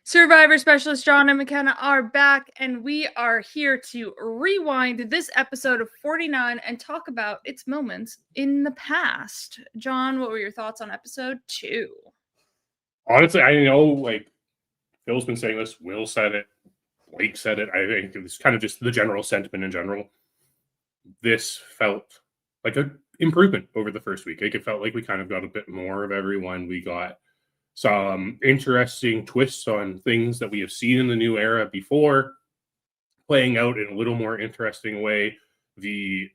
Survivor Specialist John and McKenna are back, and we are here to rewind this episode of 49 and talk about its moments in the past. John, what were your thoughts on episode 2? Honestly, I know, Phil's been saying this, Will said it, Blake said it. I think it was kind of just the general sentiment in general. This felt like an improvement over the first week. It felt like we kind of got a bit more of everyone. We got some interesting twists on things that we have seen in the new era before, playing out in a little more interesting way. I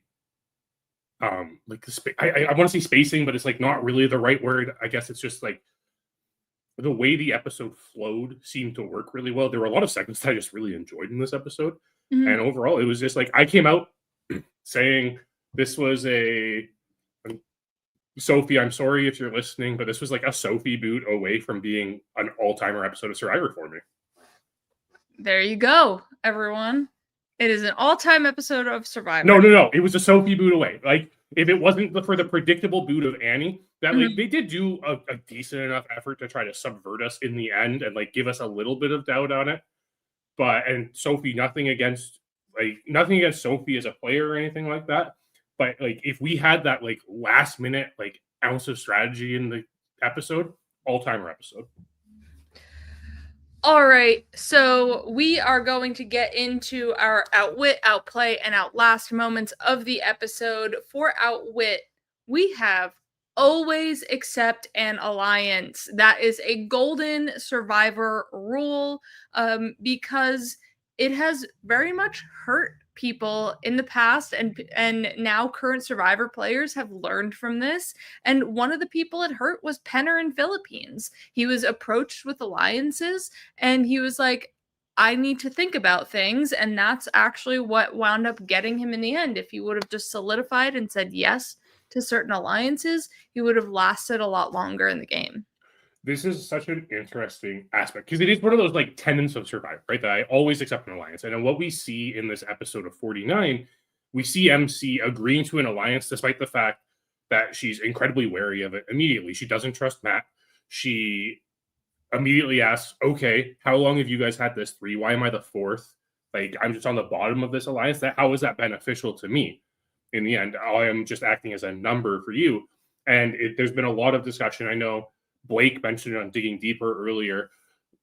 want to say spacing, but it's not really the right word. I guess it's just the way the episode flowed seemed to work really well. There were a lot of segments that I just really enjoyed in this episode. Mm-hmm. And overall, it was just I came out saying this was Sophie, I'm sorry if you're listening, but this was a Sophie boot away from being an all-timer episode of Survivor for me. There you go, everyone. It is an all-time episode of Survivor. No. It was a Sophie boot away. If it wasn't for the predictable boot of Annie, that they did do a decent enough effort to try to subvert us in the end and give us a little bit of doubt on it. And Sophie, nothing against Sophie as a player or anything like that. But if we had that last minute ounce of strategy in the episode, all-timer episode. All right, so we are going to get into our Outwit, Outplay, and Outlast moments of the episode. For Outwit, we have always accept an alliance. That is a golden Survivor rule because it has very much hurt people in the past, and now current Survivor players have learned from this. And one of the people it hurt was Penner in Philippines. He was approached with alliances and he was like, I need to think about things. And that's actually what wound up getting him in the end. If he would have just solidified and said yes to certain alliances, he would have lasted a lot longer in the game. This is such an interesting aspect because it is one of those tenets of Survivor, right? That I always accept an alliance. And what we see in this episode of 49, we see MC agreeing to an alliance despite the fact that she's incredibly wary of it immediately. She doesn't trust Matt. She immediately asks, okay, how long have you guys had this 3? Why am I the 4th? I'm just on the bottom of this alliance. How is that beneficial to me? In the end, I am just acting as a number for you. And there's been a lot of discussion. I know Blake mentioned it on Digging Deeper earlier,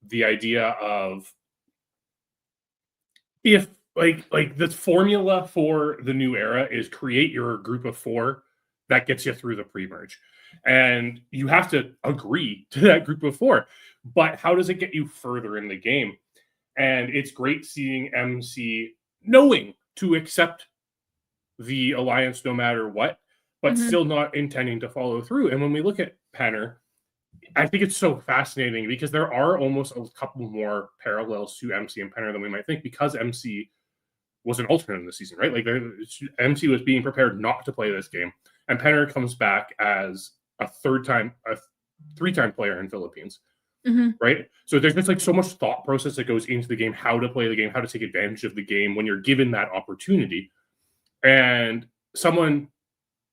the idea of if the formula for the new era is create your group of 4 that gets you through the pre-merge. And you have to agree to that group of 4. But how does it get you further in the game? And it's great seeing MC knowing to accept the alliance no matter what, but still not intending to follow through. And when we look at Penner, I think it's so fascinating because there are almost a couple more parallels to MC and Penner than we might think, because MC was an alternate in the season, right? MC was being prepared not to play this game, and Penner comes back as a 3-time player in Philippines, right? So there's just so much thought process that goes into the game, how to play the game, how to take advantage of the game when you're given that opportunity. And someone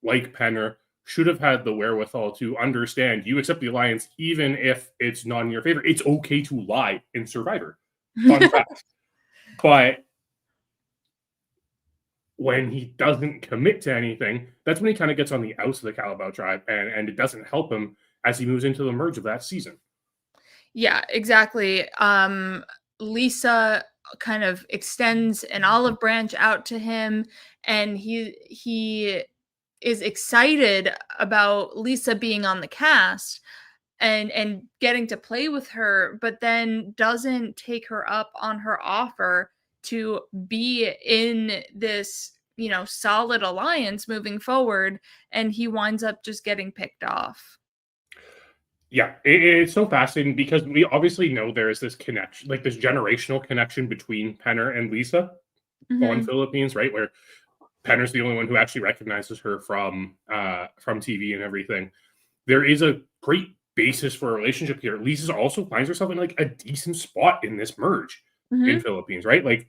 like Penner should have had the wherewithal to understand you accept the alliance even if it's not in your favor. It's okay to lie in Survivor. Fun fact. But when he doesn't commit to anything, that's when he kind of gets on the outs of the Calabao tribe, and it doesn't help him as he moves into the merge of that season. Yeah, exactly. Lisa kind of extends an olive branch out to him, and he is excited about Lisa being on the cast and getting to play with her, but then doesn't take her up on her offer to be in this, solid alliance moving forward, and he winds up just getting picked off. Yeah, it's so fascinating because we obviously know there is this connection, this generational connection between Penner and Lisa on Philippines, right? Where Penner's the only one who actually recognizes her from TV and everything. There is a great basis for a relationship here. Lisa also finds herself in a decent spot in this merge in Philippines, right?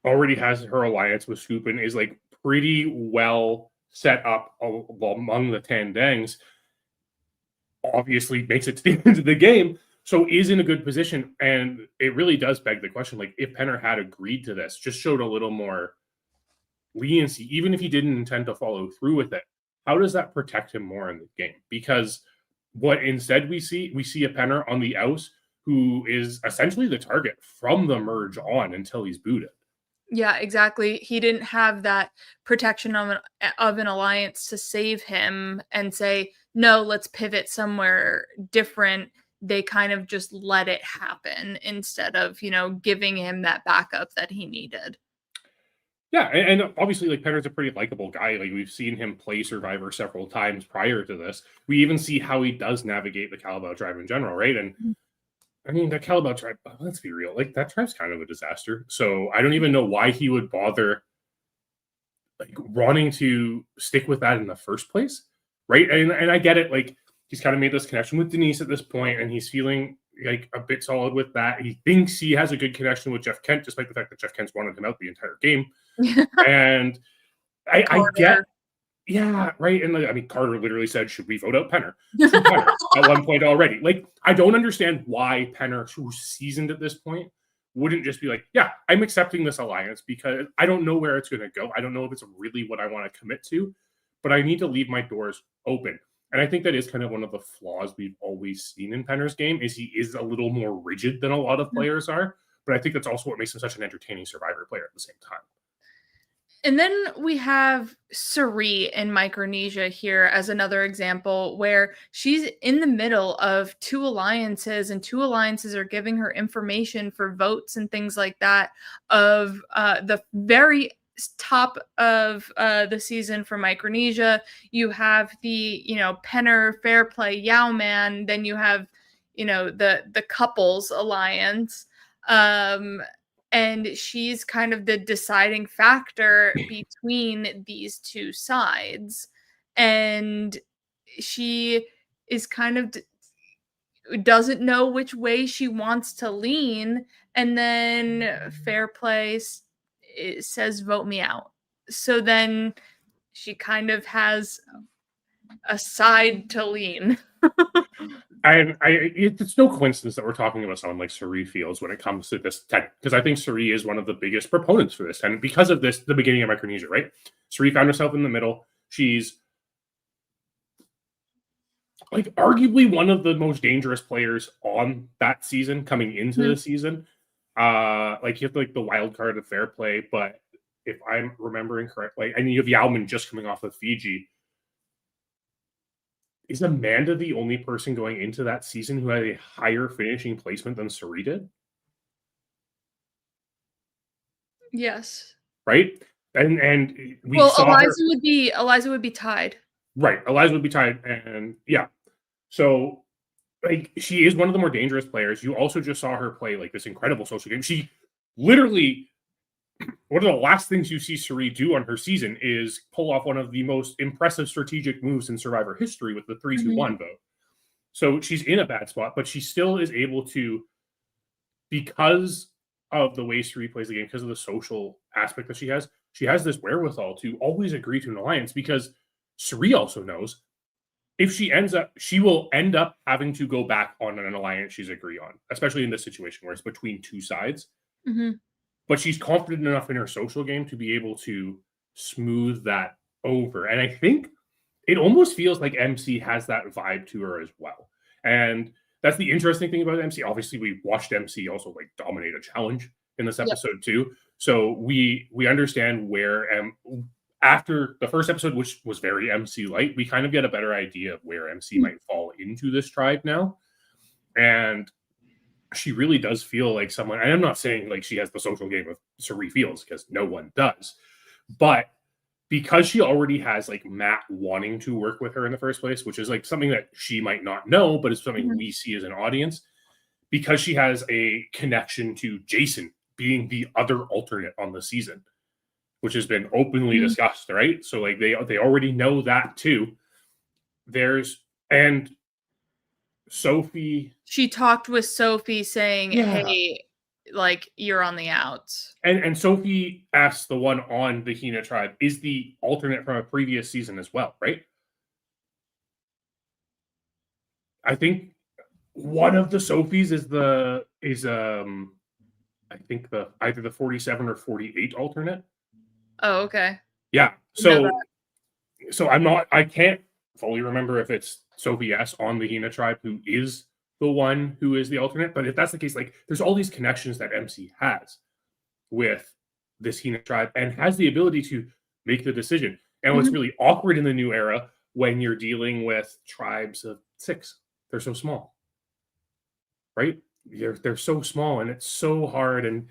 Already has her alliance with Scoop and is pretty well set up among the Tandangs. Obviously makes it to the end of the game, So is in a good position, and it really does beg the question, like, if Penner had agreed to this, just showed a little more leniency, even if he didn't intend to follow through with it, how does that protect him more in the game? Because what instead we see a Penner on the outs who is essentially the target from the merge on until he's booted. Yeah, exactly. He didn't have that protection of an alliance to save him and say, "No, let's pivot somewhere different." They kind of just let it happen instead of, giving him that backup that he needed. Yeah, and obviously, like, Penner's a pretty likable guy. Like, we've seen him play Survivor several times prior to this. We even see how he does navigate the Calabout tribe in general, right? And I mean, the Calabout tribe, let's be real, like, that tribe's kind of a disaster. So I don't even know why he would bother, like, wanting to stick with that in the first place, right? And I get it. Like, he's kind of made this connection with Denise at this point, and he's feeling like a bit solid with that. He thinks he has a good connection with Jeff Kent, despite the fact that Jeff Kent's wanted him out the entire game. And I get, Carter. yeah, right. And I mean, Carter literally said, "Should we vote out Penner?" To Penner at one point already. Like, I don't understand why Penner, who's seasoned at this point, wouldn't just be like, "Yeah, I'm accepting this alliance because I don't know where it's going to go. I don't know if it's really what I want to commit to, but I need to leave my doors open." And I think that is kind of one of the flaws we've always seen in Penner's game is he is a little more rigid than a lot of players are. But I think that's also what makes him such an entertaining Survivor player at the same time. And then we have Suri in Micronesia here as another example where she's in the middle of two alliances, and two alliances are giving her information for votes and things like that of the very top of the season for Micronesia. You have the, Penner, Fair Play, Yao Man. Then you have, the couples alliance. And she's kind of the deciding factor between these two sides. And she is kind of doesn't know which way she wants to lean. And then Fair Play says, "Vote me out." So then she kind of has a side to lean. It's no coincidence that we're talking about someone like Suri Fields when it comes to this tech, because I think Suri is one of the biggest proponents for this. And because of this, the beginning of Micronesia, right? Suri found herself in the middle. She's like arguably one of the most dangerous players on that season coming into the season. Like, you have like the wild card of Fair Play, but if I'm remembering correctly, and you have Yauman just coming off of Fiji. Is Amanda the only person going into that season who had a higher finishing placement than Suri did? Yes. Right? And we Well, saw her. Eliza would be tied. Right. Eliza would be tied. And yeah. So, like, she is one of the more dangerous players. You also just saw her play like this incredible social game. She literally, one of the last things you see Suri do on her season is pull off one of the most impressive strategic moves in Survivor history with the 3-2-1 vote. So she's in a bad spot, but she still is able to, because of the way Suri plays the game, because of the social aspect that she has this wherewithal to always agree to an alliance, because Suri also knows if she will end up having to go back on an alliance she's agreed on, especially in this situation where it's between two sides. But she's confident enough in her social game to be able to smooth that over. And I think it almost feels like MC has that vibe to her as well. And that's the interesting thing about MC. Obviously, we watched MC also like dominate a challenge in this episode too. So we understand where after the first episode, which was very MC light, we kind of get a better idea of where MC might fall into this tribe now. And she really does feel like someone, and I'm not saying like she has the social game of Suri Fields, because no one does, but because she already has like Matt wanting to work with her in the first place, which is like something that she might not know, but it's something we see as an audience, because she has a connection to Jason being the other alternate on the season, which has been openly discussed, right? So like they already know that too. And Sophie. She talked with Sophie saying, "Hey, like, you're on the outs." And Sophie asks the one on the Hina tribe is the alternate from a previous season as well, right? I think one of the Sophies is I think either the 47 or 48 alternate. Oh, okay. Yeah. Didn't know that. So I can't fully remember if it's Sophie S on the Hina tribe who is the one who is the alternate, but if that's the case, like there's all these connections that MC has with this Hina tribe and has the ability to make the decision. And what's Mhm. really awkward in the new era when you're dealing with tribes of 6, they're so small, right? They're so small and it's so hard. And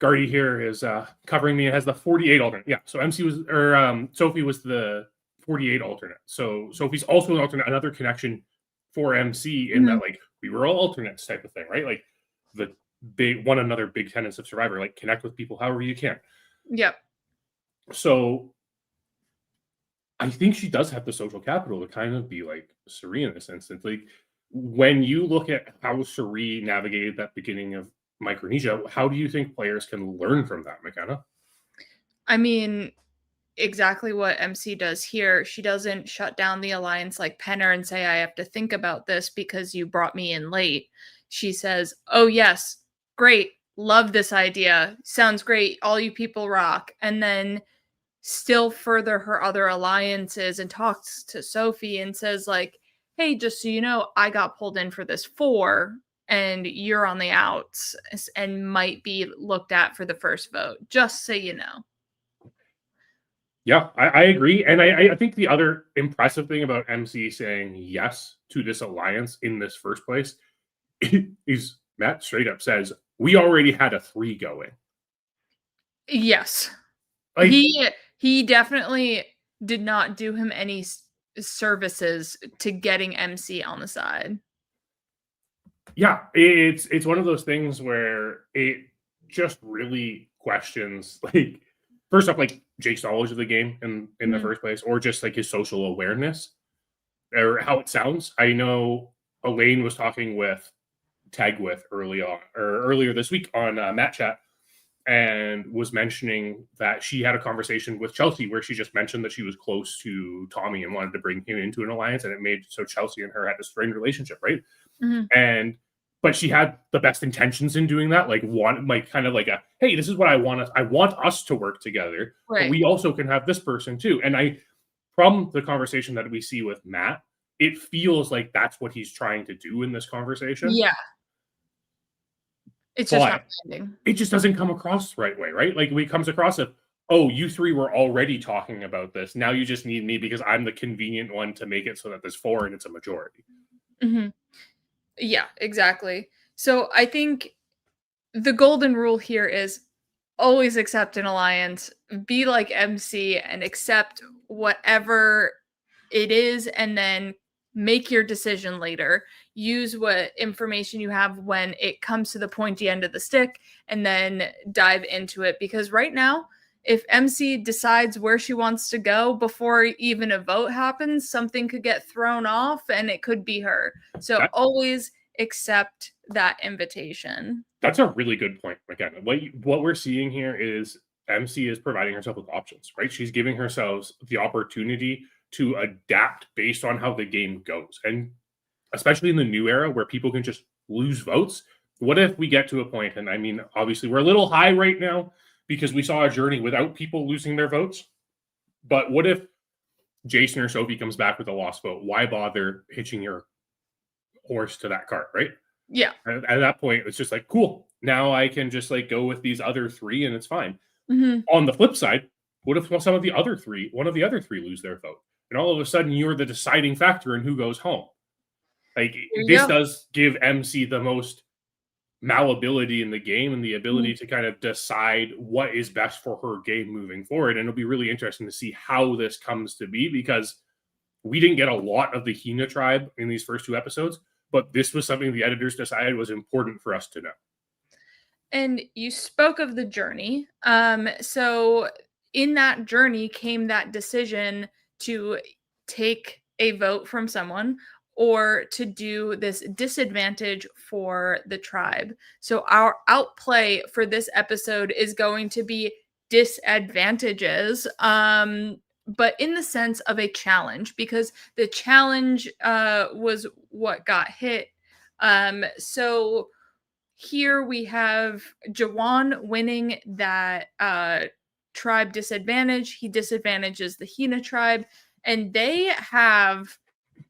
Guardy here is covering me. It has the 48 alternate. Yeah. So MC was, or Sophie was the 48 alternate. So Sophie's also an alternate, another connection for MC in that, Mhm. like, we were all alternates type of thing, right? Like, the another big tenets of Survivor, like, connect with people however you can. Yep. So I think she does have the social capital to kind of be like Suri in this instance. Like, when you look at how Suri navigated that beginning of Micronesia, how do you think players can learn from that, McKenna? I mean, exactly what MC does here. She doesn't shut down the alliance like Penner and say, I have to think about this because you brought me in late. She says, oh, yes, great. Love this idea. Sounds great. All you people rock. And then still further her other alliances and talks to Sophie and says, like, hey, just so you know, I got pulled in for this 4 and you're on the outs and might be looked at for the first vote, just so you know. Yeah, I agree. And I think the other impressive thing about MC saying yes to this alliance in this first place is Matt straight up says, we already had a 3 going. Yes. Like, He definitely did not do him any services to getting MC on the side. yeah, it's one of those things where it just really questions, like, first off, like Jake's knowledge of the game in the Mhm. first place, or just like his social awareness or how it sounds. I know Elaine was talking with Tagwith earlier this week on Matt Chat, and was mentioning that she had a conversation with Chelsea where she just mentioned that she was close to Tommy and wanted to bring him into an alliance, and it made so Chelsea and her had a strained relationship, right? Mhm. And but she had the best intentions in doing that, like kind of like a, hey, this is what I want us to work together, but Right. we also can have this person too. And I from the conversation that we see with Matt, it feels like that's what he's trying to do in this conversation, Yeah. It's just not but landing. it just doesn't come across the right way, right? Like, it comes across of, oh, you 3 were already talking about this. Now you just need me because I'm the convenient one to make it so that there's 4 and it's a majority. Mhm. Yeah, exactly. So I think the golden rule here is always accept an alliance, be like MC and accept whatever it is, and then make your decision later. Use what information you have when it comes to the pointy end of the stick, and then dive into it. Because right now, if MC decides where she wants to go before even a vote happens, something could get thrown off and it could be her. So That always accept that invitation. that's a really good point, McKenna. What we're seeing here is MC is providing herself with options, right? She's giving herself the opportunity to adapt based on how the game goes. And especially in the new era where people can just lose votes, what if we get to a point, and I mean, obviously we're a little high right now because we saw a journey without people losing their votes, but what if Jason or Sophie comes back with a lost vote? Why bother hitching your horse to that cart, right? Yeah. At that point, it's just like, cool. Now I can just like go with these other 3 and it's fine. Mhm. On the flip side, what if one of the other 3 lose their vote? And all of a sudden you're the deciding factor in who goes home. Like, There you this go. does give MC the most malleability in the game and the Mhm. ability to kind of decide what is best for her game moving forward. And it'll be really interesting to see how this comes to be, because we didn't get a lot of the Hina tribe in these first 2 episodes, but this was something the editors decided was important for us to know. And you spoke of the journey. So in that journey came that decision to take a vote from someone or to do this disadvantage for the tribe. So our outplay for this episode is going to be disadvantages. But in the sense of a challenge, because the challenge was what got hit So here we have Jawan winning that tribe disadvantage. He disadvantages the Hina tribe, and they have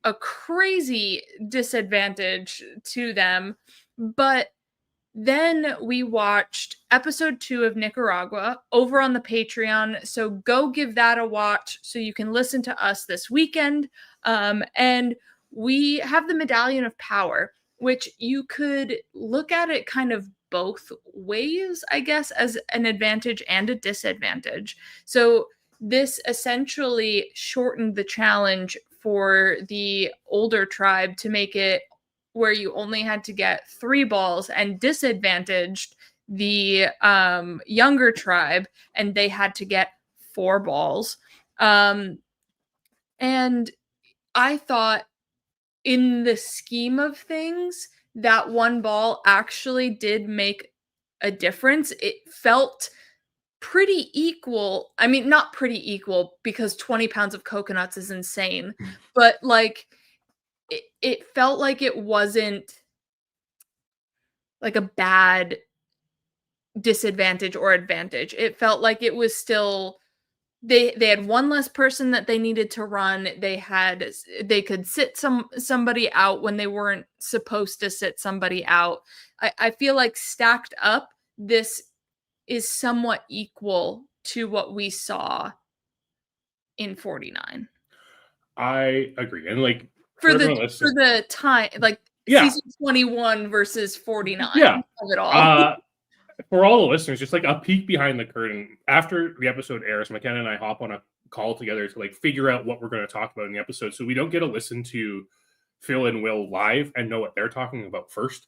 a crazy disadvantage to them. But then we watched episode 2 of Nicaragua over on the Patreon. So go give that a watch so you can listen to us this weekend. And we have the Medallion of Power, which you could look at it kind of both ways, I guess, as an advantage and a disadvantage. So this essentially shortened the challenge for the older tribe to make it where you only had to get 3 balls, and disadvantaged the younger tribe, and they had to get 4 balls. And I thought, in the scheme of things, that 1 ball actually did make a difference. It felt pretty equal. I mean, not pretty equal, because 20 pounds of coconuts is insane, but like it felt like it wasn't like a bad disadvantage or advantage. It felt like it was still, they had 1 less person that they needed to run. They could sit somebody out when they weren't supposed to sit somebody out. I feel like stacked up, this is somewhat equal to what we saw in 49. I agree. And like For everyone the time, like Yeah. season 21 versus 49 Yeah. of it all. For all the listeners, just like a peek behind the curtain. After the episode airs, McKenna and I hop on a call together to like figure out what we're going to talk about in the episode, so we don't get to listen to Phil and Will live and know what they're talking about first.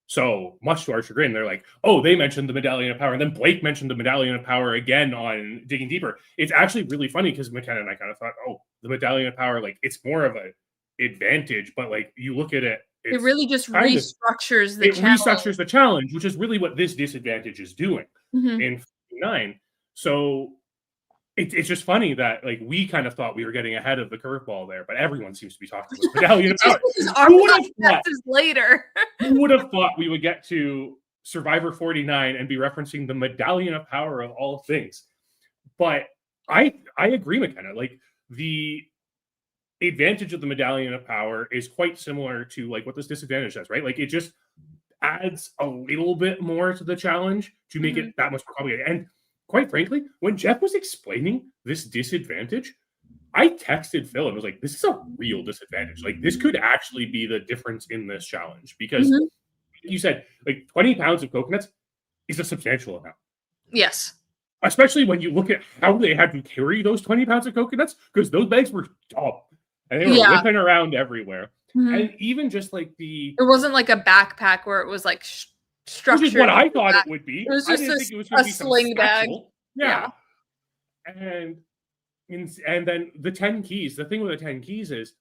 So much to our chagrin, they're like, oh, they mentioned the Medallion of Power, and then Blake mentioned the Medallion of Power again on Digging Deeper. It's actually really funny because McKenna and I kind of thought, oh, the Medallion of Power, like it's more of an advantage, but like you look at it, it really just restructures the challenge. Restructures the challenge, which is really what this disadvantage is doing in 9. So it's just funny that like we kind of thought we were getting ahead of the curveball there, but everyone seems to be talking about Medallion of Power. Who would have thought later? Who would have thought we would get to Survivor 49 and be referencing the Medallion of Power of all things? But I agree, McKenna. Like the advantage of the Medallion of Power is quite similar to like what this disadvantage does, right? Like it just adds a little bit more to the challenge to make it that much more complicated. And quite frankly, when Jeff was explaining this disadvantage, I texted Phil and was like, this is a real disadvantage. Like this could actually be the difference in this challenge, because you said like 20 pounds of coconuts is a substantial amount. Yes. Especially when you look at how they had to carry those 20 pounds of coconuts, because those bags were dumb. And they were whipping around everywhere. And even just like it wasn't like a backpack where it was like structured. Which is what I thought it would be. It was just I didn't think it was going to be sling bag. Yeah. And then the 10 keys. The thing with the 10 keys is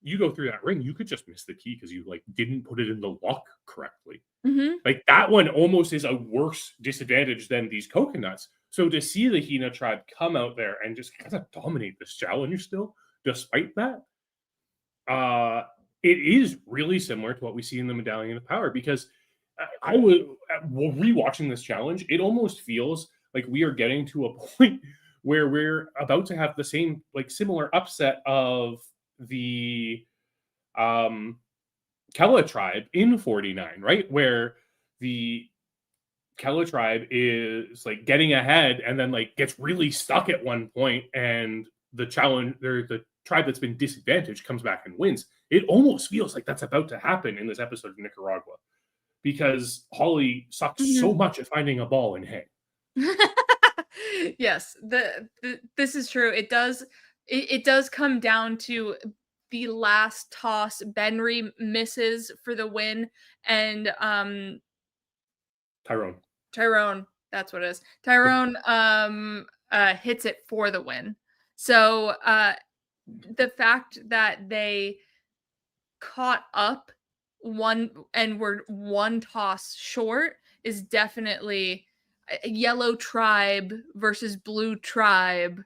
you go through that ring, you could just miss the key because you like didn't put it in the lock correctly. Like that one almost is a worse disadvantage than these coconuts. So to see the Hina tribe come out there and just kind of dominate this challenge still, despite that, it is really similar to what we see in the Medallion of Power, because rewatching this challenge, it almost feels like we are getting to a point where we're about to have the same, like similar upset of the Kella tribe in 49, right? Where the Kella tribe is like getting ahead and then like gets really stuck at one point, and the tribe that's been disadvantaged comes back and wins. It almost feels like that's about to happen in this episode of Nicaragua, because Holly sucks so much at finding a ball in hay. Yes, this is true. It does come down to the last toss. Benry misses for the win, and Tyrone, that's what it is. Tyrone hits it for the win. So the fact that they caught up and were 1 toss short is definitely a yellow tribe versus blue tribe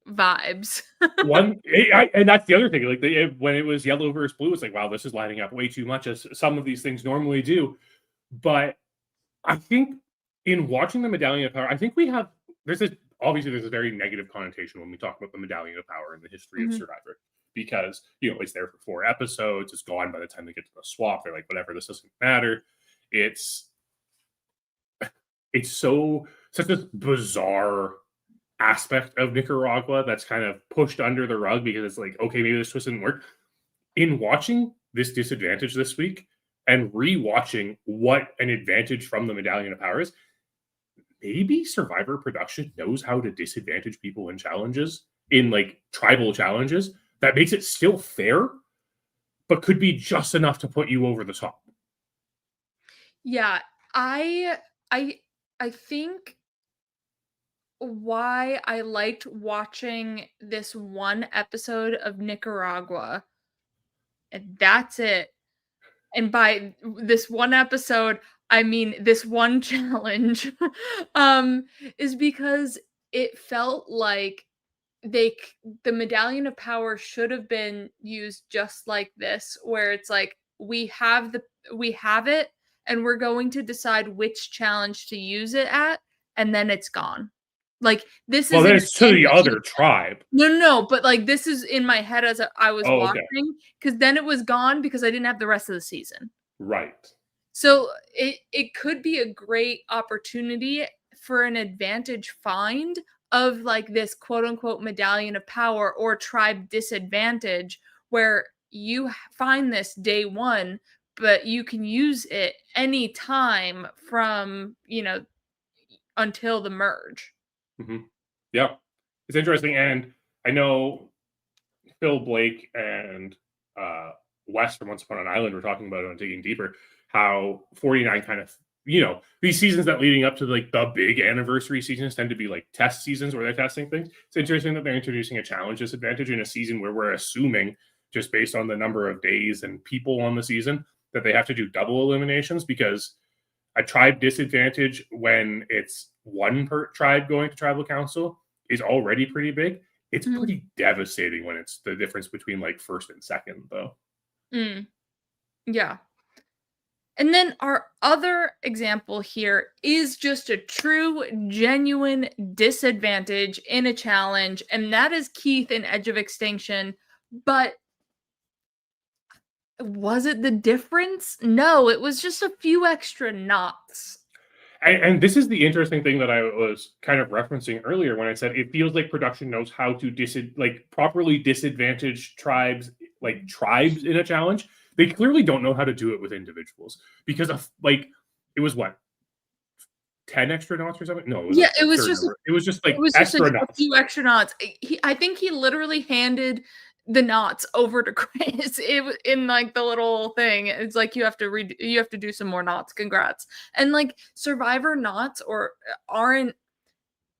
vibes. And that's the other thing. Like when it was yellow versus blue, it's like, wow, this is lining up way too much as some of these things normally do. But I think in watching the Medallion of Power, I think there's a very negative connotation when we talk about the Medallion of Power in the history of Mhm. Survivor, because it's there for 4 episodes, it's gone by the time they get to the swap. They're like, whatever, this doesn't matter. It's such a bizarre aspect of Nicaragua that's kind of pushed under the rug because it's like, okay, maybe this twist didn't work. In watching this disadvantage this week and rewatching what an advantage from the Medallion of Power is, maybe Survivor production knows how to disadvantage people in challenges, in like tribal challenges, that makes it still fair, but could be just enough to put you over the top. Yeah, I I I think why I liked watching this one episode of Nicaragua, and that's it. And by this one episode, I mean this one challenge, um, is because it felt like the Medallion of Power should have been used just like this, where it's like we have it, and we're going to decide which challenge to use it at, and then it's gone. Like this Well, is then an it's to the advantage. other tribe. No, but like this is in my head as I was Oh, okay. watching, because then it was gone because I didn't have the rest of the season. Right. So it could be a great opportunity for an advantage find of like this quote unquote Medallion of Power or tribe disadvantage where you find this day one, but you can use it any time from, until the merge. Hmm. Yeah. It's interesting. And I know Phil Blake and Wes from Once Upon an Island were talking about it on Digging Deeper, how 49 kind of, these seasons that leading up to like the big anniversary seasons tend to be like test seasons where they're testing things. It's interesting that they're introducing a challenge disadvantage in a season where we're assuming, just based on the number of days and people on the season, that they have to do double eliminations, because a tribe disadvantage when it's one per tribe going to tribal council is already pretty big. It's Mhm. pretty devastating when it's the difference between like first and second, though. Mm, yeah. And then our other example here is just a true, genuine disadvantage in a challenge, and that is Keith in Edge of Extinction. But was it the difference? No, it was just a few extra knots. And this is the interesting thing that I was kind of referencing earlier when I said it feels like production knows how to properly disadvantage tribes in a challenge. They clearly don't know how to do it with individuals, because of like it was what, 10 extra knots or something? No, it was Yeah, a third number. It was just it like was just extra a knots. few extra knots. I think he literally handed the knots over to Chris. In like the little thing. It's like you have to do some more knots. Congrats. And like Survivor knots aren't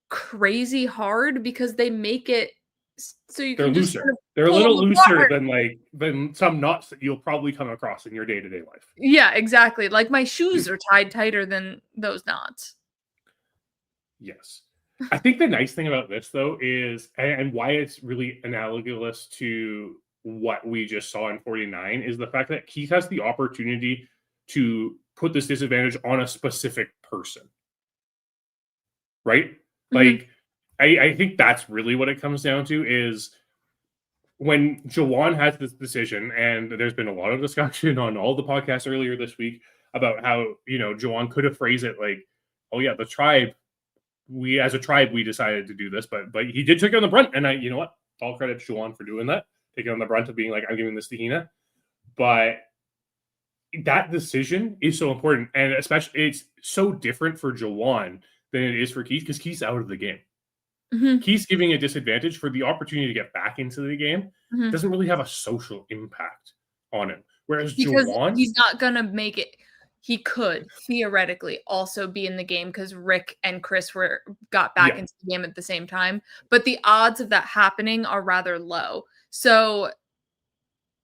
crazy hard because they make it so you They're can just kind looser. of They're a pull little them looser apart. than some knots that you'll probably come across in your day-to-day life. Yeah, exactly. Like my shoes are tied tighter than those knots. Yes. I think the nice thing about this, though, is and why it's really analogous to what we just saw in 49 is the fact that Keith has the opportunity to put this disadvantage on a specific person, right? Mhm. Like, I think that's really what it comes down to is when Jawan has this decision, and there's been a lot of discussion on all the podcasts earlier this week about how, Jawan could have phrased it like, oh, yeah, the tribe we as a tribe we decided to do this, but he did take on the brunt, and you know what? All credit to Juwan for doing that, taking on the brunt of being like, I'm giving this to Hina. But that decision is so important, and especially it's so different for Jawan than it is for Keith, because Keith's out of the game. Mhm. Keith's giving a disadvantage for the opportunity to get back into the game. Mhm. Doesn't really have a social impact on him. Whereas Because Jawan, he's not gonna make it. He could theoretically also be in the game because Rick and Chris got back yeah, into the game at the same time, but the odds of that happening are rather low. So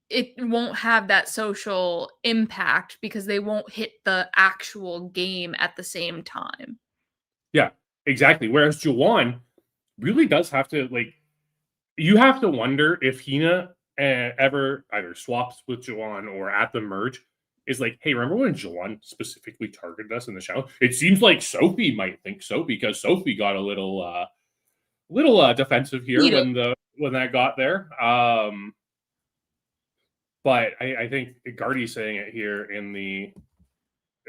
it won't have that social impact because they won't hit the actual game at the same time. yeah, exactly. Whereas Jawan really does have to like you have to wonder if Hina ever either swaps with Jawan or at the merge is like, hey, remember when Jawan specifically targeted us in the show? It seems like Sophie might think so because Sophie got a little defensive here Heated. when that got there. But I think Gardy's saying it here in the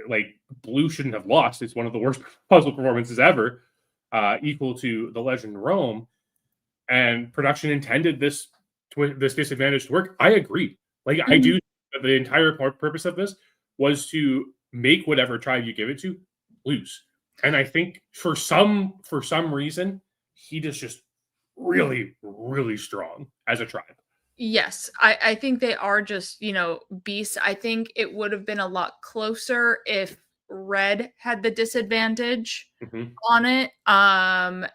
like Blue shouldn't have lost. It's one of the worst puzzle performances ever, equal to the Legend Rome. And production intended this disadvantage to work. I agree. Like I do. The entire purpose of this was to make whatever tribe you give it to lose. And I think for some reason, he is just really, really strong as a tribe. Yes, I think they are just, beasts. I think it would have been a lot closer if Red had the disadvantage on it. But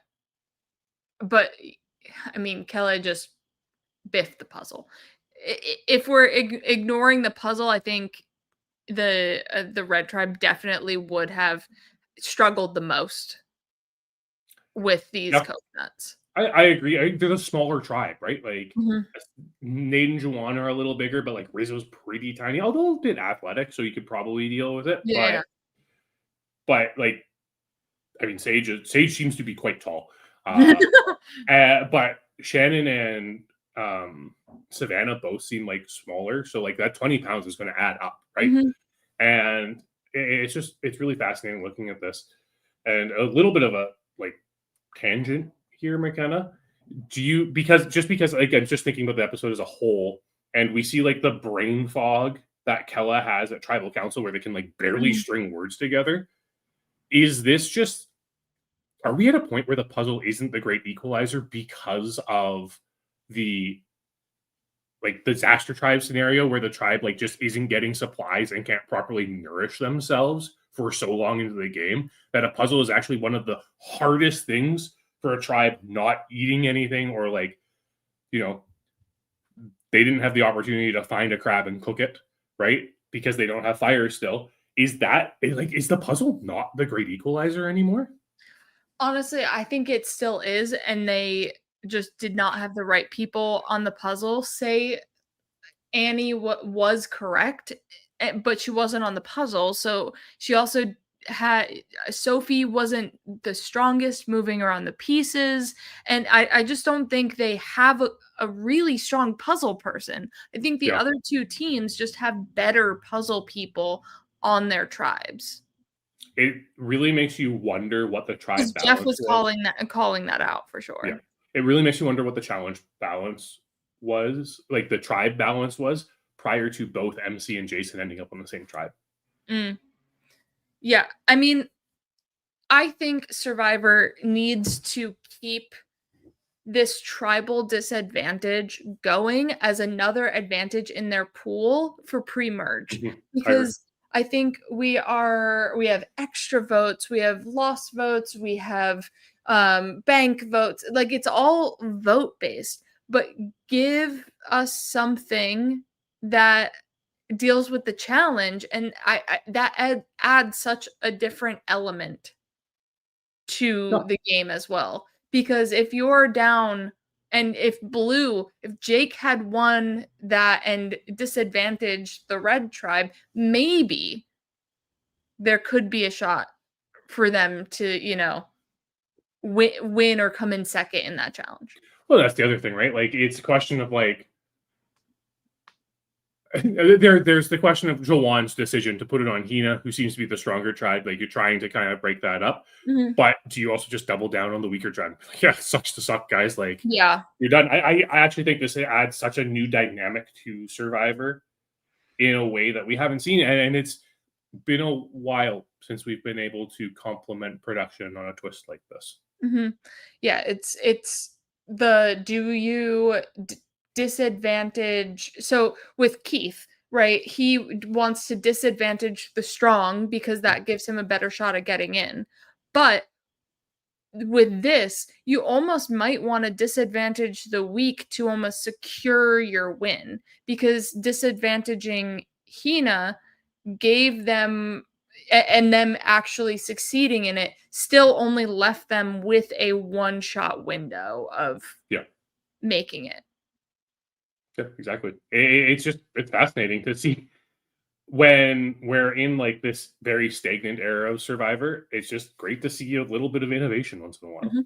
I mean, Kella just biffed the puzzle. If we're ignoring the puzzle, I think the Red tribe definitely would have struggled the most with these coconuts. I agree. They're a smaller tribe, right? Like Nate and Juwan are a little bigger, but like Rizzo's pretty tiny, although a bit athletic, so you could probably deal with it. Yeah. But like, I mean, Sage seems to be quite tall. But Shannon and Savannah both seem like smaller, so like that 20 pounds is going to add up, right? And it's really fascinating looking at this, and a little bit of a like tangent here, McKenna. Because again, just thinking about the episode as a whole, and we see like the brain fog that Kella has at Tribal Council where they can like barely string words together. Is this just, are we at a point where the puzzle isn't the great equalizer because of the like disaster tribe scenario where the tribe like just isn't getting supplies and can't properly nourish themselves for so long into the game, that a puzzle is actually one of the hardest things for a tribe not eating anything, or like, they didn't have the opportunity to find a crab and cook it, right? Because they don't have fire still. Is the puzzle not the great equalizer anymore? Honestly, I think it still is, and they just did not have the right people on the puzzle. Say Annie was correct, but she wasn't on the puzzle, so she also had Sophie wasn't the strongest moving around the pieces, and I just don't think they have a really strong puzzle person. I think the other two teams just have better puzzle people on their tribes. It really makes you wonder what the tribe balance Jeff was calling that out for sure. Yeah. It really makes you wonder what the challenge balance was, like the tribe balance was prior to both MC and Jason ending up on the same tribe. Yeah, I mean, I think Survivor needs to keep this tribal disadvantage going as another advantage in their pool for pre-merge, because I think we have extra votes, we have lost votes, we have bank votes, like it's all vote based, but give us something that deals with the challenge, and that adds such a different element to the game as well. Because if you're down, and if Jake had won that and disadvantaged the Red tribe, maybe there could be a shot for them to, win or come in second in that challenge. Well, that's the other thing, right? Like, it's a question of like, there's the question of Jawan's decision to put it on Hina, who seems to be the stronger tribe. Like, you're trying to kind of break that up. But do you also just double down on the weaker tribe? Yeah, sucks to suck, guys. Like, yeah, you're done. I actually think this adds such a new dynamic to Survivor in a way that we haven't seen. And it's been a while since we've been able to complement production on a twist like this. Yeah, it's the do you disadvantage. So with Keith, right, he wants to disadvantage the strong because that gives him a better shot at getting in. But with this, you almost might want to disadvantage the weak to almost secure your win, because disadvantaging Hina gave them, and them actually succeeding in it still only left them with a one-shot window of making it. Yeah, exactly. It's fascinating to see when we're in like this very stagnant era of Survivor. It's just great to see a little bit of innovation once in a while. Mhm.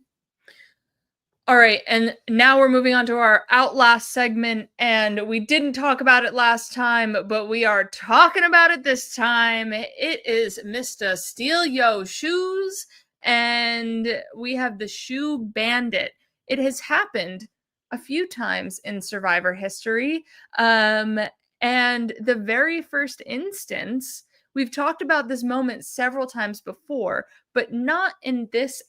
All right, and now we're moving on to our Outlast segment, and we didn't talk about it last time, but we are talking about it this time. It is Mr. Steal Yo Shoes, and we have the Shoe Bandit. It has happened a few times in Survivor history, and the very first instance, we've talked about this moment several times before, but not in this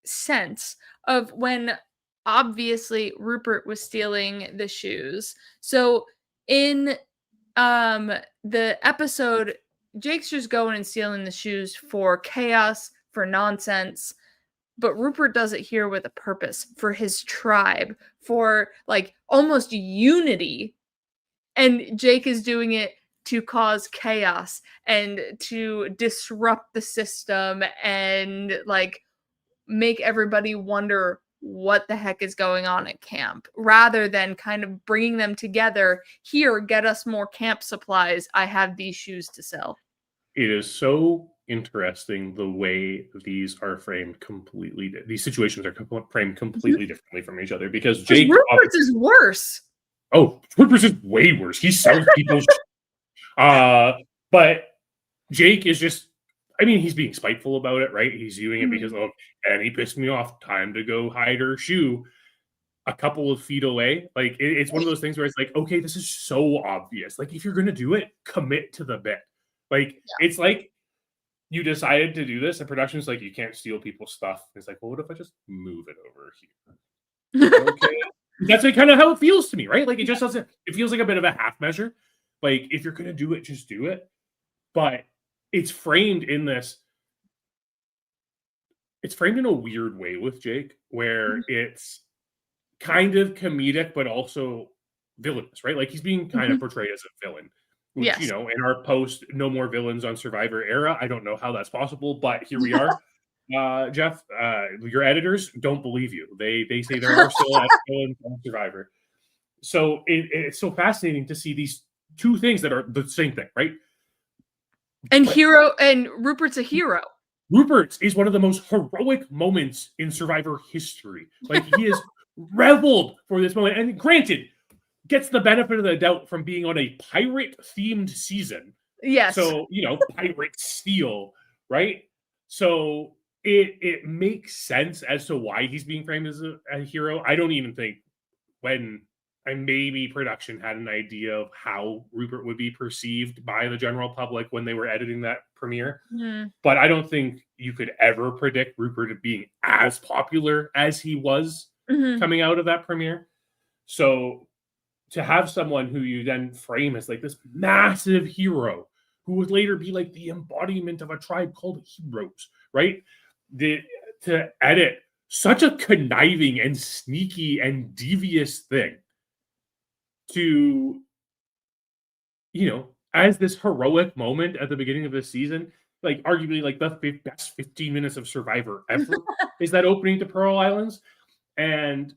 sense of when obviously Rupert was stealing the shoes. So in the episode, Jake's just going and stealing the shoes for chaos, for nonsense, but Rupert does it here with a purpose, for his tribe, for like almost unity. And Jake is doing it to cause chaos and to disrupt the system and like make everybody wonder what the heck is going on at camp, rather than kind of bringing them together. Here, get us more camp supplies. I have these shoes to sell. It is so interesting the way these are framed completely. These situations are framed completely differently from each other because Jake. Rupert's is worse. Oh, Rupert's is way worse. He sells people's. But Jake is just. I mean, he's being spiteful about it, right? He's doing it because, oh, and he pissed me off. Time to go hide her shoe a couple of feet away. Like, it's one of those things where it's like, okay, this is so obvious. Like, if you're going to do it, commit to the bit. Like, it's like you decided to do this, and production's like, you can't steal people's stuff. It's like, well, what if I just move it over here? Okay. That's like kind of how it feels to me, right? Like, it just doesn't, it feels like a bit of a half measure. Like, if you're going to do it, just do it. But it's framed in this. It's framed in a weird way with Jake, where it's kind of comedic, but also villainous, right? Like he's being kind of portrayed as a villain, which, you know, in our post "No More Villains on Survivor" era, I don't know how that's possible, but here we are. Jeff, your editors don't believe you. They say there are still villains on Survivor. So it's so fascinating to see these two things that are the same thing, right? And hero, and Rupert's a hero. Rupert is one of the most heroic moments in Survivor history. Like he is reveled for this moment, and granted, gets the benefit of the doubt from being on a pirate-themed season. Yes. So, you know, pirate steal, right? So it makes sense as to why he's being framed as a hero. I don't even think when maybe production had an idea of how Rupert would be perceived by the general public when they were editing that premiere. But I don't think you could ever predict Rupert being as popular as he was coming out of that premiere. So to have someone who you then frame as like this massive hero who would later be like the embodiment of a tribe called heroes, right? To edit such a conniving and sneaky and devious thing to, you know, as this heroic moment at the beginning of this season, like arguably like the best 15 minutes of Survivor ever is that opening to Pearl Islands. And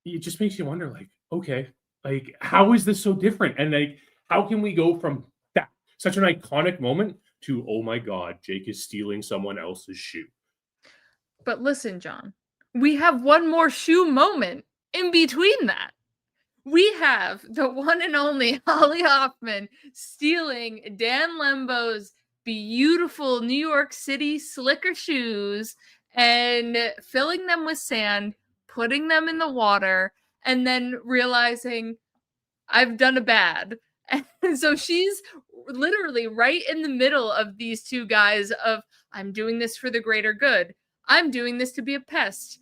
it just makes you wonder, like, okay, like, how is this so different? And like, how can we go from that, such an iconic moment, to, oh my God, Jake is stealing someone else's shoe? But listen, John, we have one more shoe moment in between that. We have the one and only Holly Hoffman stealing Dan Lembo's beautiful New York City slicker shoes and filling them with sand, putting them in the water, and then realizing I've done a bad. And so she's literally right in the middle of these two guys of, I'm doing this for the greater good. I'm doing this to be a pest.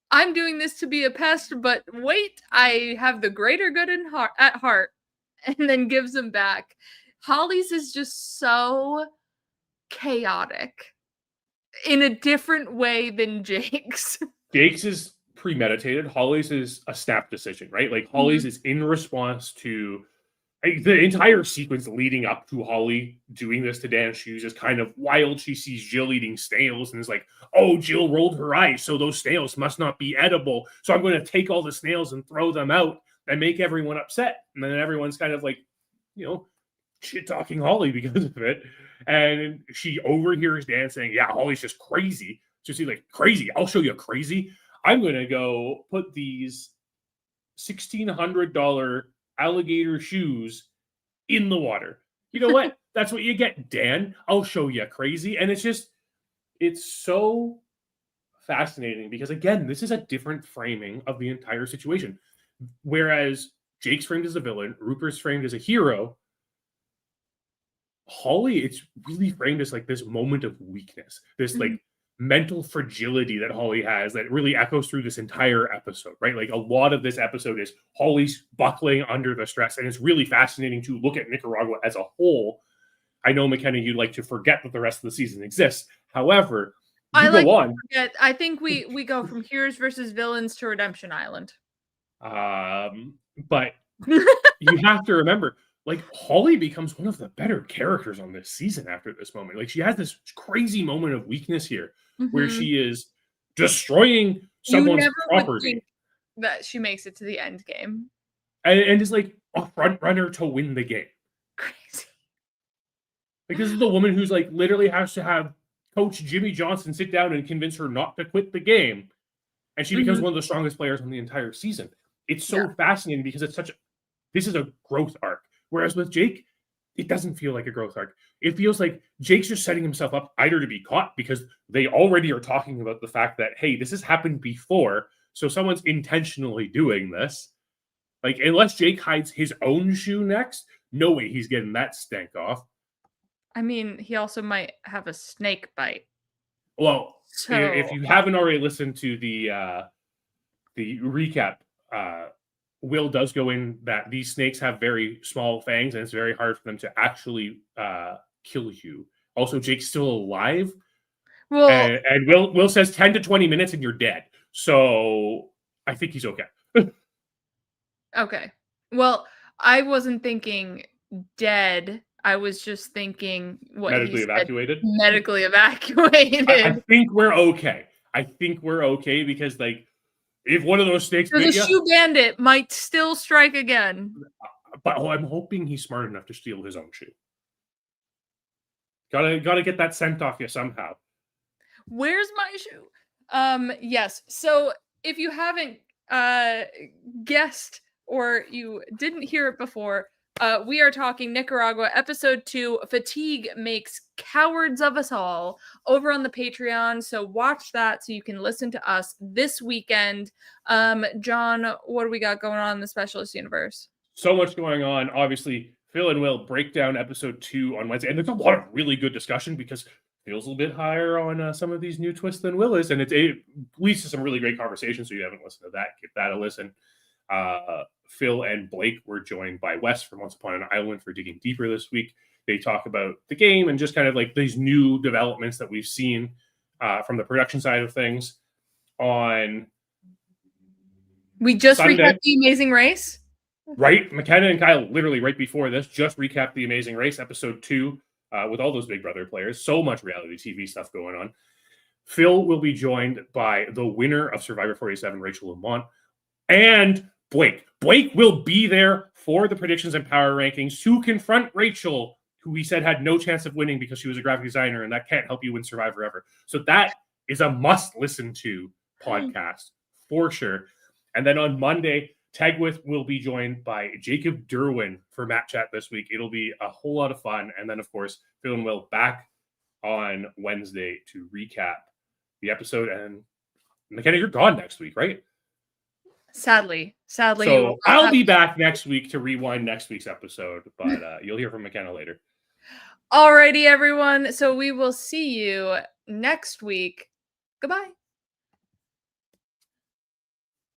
I'm doing this to be a pest, but wait, I have the greater good at heart, and then gives them back. Holly's is just so chaotic in a different way than Jake's. Jake's is premeditated. Holly's is a snap decision, right? Like Holly's is in response to the entire sequence leading up to Holly doing this to Dan's shoes is kind of wild. She sees Jill eating snails and is like, oh, Jill rolled her eyes, so those snails must not be edible. So I'm going to take all the snails and throw them out and make everyone upset. And then everyone's kind of like, shit talking Holly because of it. And she overhears Dan saying, yeah, Holly's just crazy. So she's like, crazy? I'll show you crazy. I'm going to go put these $1,600 alligator shoes in the water. You know what? That's what you get, Dan. I'll show you crazy. And it's so fascinating because, again, this is a different framing of the entire situation. Whereas Jake's framed as a villain, Rupert's framed as a hero, Holly, it's really framed as like this moment of weakness, this like mental fragility that Holly has that really echoes through this entire episode, right? Like a lot of this episode is Holly's buckling under the stress, and it's really fascinating to look at Nicaragua as a whole. I know, McKenna, you'd like to forget that the rest of the season exists. However, I think we go from heroes versus villains to Redemption Island. But you have to remember, like, Holly becomes one of the better characters on this season after this moment. Like, she has this crazy moment of weakness here where she is destroying someone's property. That she makes it to the end game. And is like a front runner to win the game. Crazy. Like, this is the woman who's like literally has to have Coach Jimmy Johnson sit down and convince her not to quit the game. And she becomes one of the strongest players on the entire season. It's so fascinating because this is a growth arc. Whereas with Jake, it doesn't feel like a growth arc. It feels like Jake's just setting himself up either to be caught because they already are talking about the fact that, hey, this has happened before, so someone's intentionally doing this. Like, unless Jake hides his own shoe next, no way he's getting that stank off. I mean, he also might have a snake bite. Well, if you haven't already listened to the recap, Will does go in that these snakes have very small fangs and it's very hard for them to actually kill you. Also, Jake's still alive. Well, and Will says 10 to 20 minutes and you're dead. So I think he's okay. Okay. Well, I wasn't thinking dead. I was just thinking what medically evacuated. Medically evacuated. I think we're okay. Because like if one of those snakes the shoe bandit might still strike again. But I'm hoping he's smart enough to steal his own shoe. Gotta get that scent off you somehow. Where's my shoe? Yes. So if you haven't guessed or you didn't hear it before, we are talking Nicaragua episode 2, Fatigue Makes Cowards of Us All, over on the Patreon. So watch that so you can listen to us this weekend. John, what do we got going on in the Specialist Universe? So much going on. Obviously, Phil and Will break down episode 2 on Wednesday. And there's a lot of really good discussion because Phil's a little bit higher on some of these new twists than Will is. And it leads to some really great conversations. So you haven't listened to that, give that a listen. Phil and Blake were joined by Wes from Once Upon an Island for digging deeper this week. They talk about the game and just kind of like these new developments that we've seen from the production side of things. We just recapped The Amazing Race. Right. McKenna and Kyle literally right before this just recapped The Amazing Race episode 2 with all those Big Brother players. So much reality TV stuff going on. Phil will be joined by the winner of Survivor 47, Rachel Lamont, and Blake. Blake will be there for the predictions and power rankings to confront Rachel, who we said had no chance of winning because she was a graphic designer, and that can't help you win Survivor ever. So that is a must-listen to podcast for sure. And then on Monday, Tagwith will be joined by Jacob Derwin for Matt Chat this week. It'll be a whole lot of fun. And then, of course, Phil and Will back on Wednesday to recap the episode. And McKenna, you're gone next week, right? Sadly. So I'll be back next week to rewind next week's episode, but you'll hear from McKenna later. Alrighty, everyone. So we will see you next week. Goodbye.